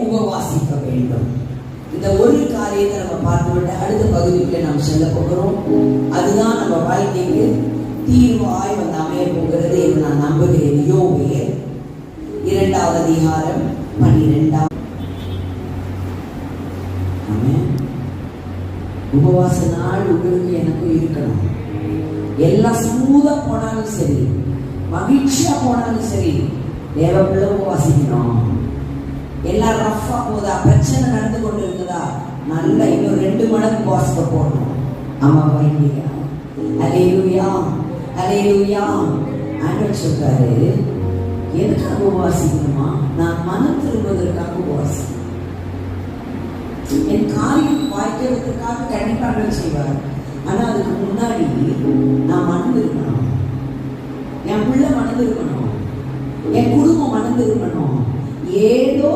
உபவாசிக்க வேண்டும். இந்த ஒரு காரியத்தை நம்ம பார்த்துவிட்டு அடுத்த பகுதிக்குள்ள நாம் செல்ல போகிறோம். அதுதான் நம்ம வாழ்க்கைக்கு தீர்வாய் வந்து அமைய போகிறது என்று நான் நம்புகிறேன். யோவேல் 2வது அதிகாரம் 12. உபவாச நாள் உங்களுக்கு எனக்கும் இருக்கணும். எல்லாம் ஸ்மூதா போனாலும் சரி, மகிழ்ச்சியா போனாலும் சரி, தேவக்குள்ள உபவாசிக்கணும். எல்லாம் ரஃபா போதா, பிரச்சனை நடந்து கொண்டு இருக்குதா, நல்லா இன்னும் 2 மடங்கு உபவாசத்தை போடணும். ஆமா பையன்யா, அல்லேலூயா அல்லேலூயா. ஆண்டவர் சொல்றாரு, எதுக்காக உபவாசிக்கணுமா? நான் மனம் திரும்புவதற்காக உபவாசிக்கணும். என் காரியம் வாய்க்கிறதுக்காக கண்டிப்பாக செய்வார். ஆனா அதுக்கு முன்னாடி நான் மனது இருக்கணும், என் பிள்ளை மனது இருக்கணும், என் குடும்பம் மனது இருக்கணும். ஏதோ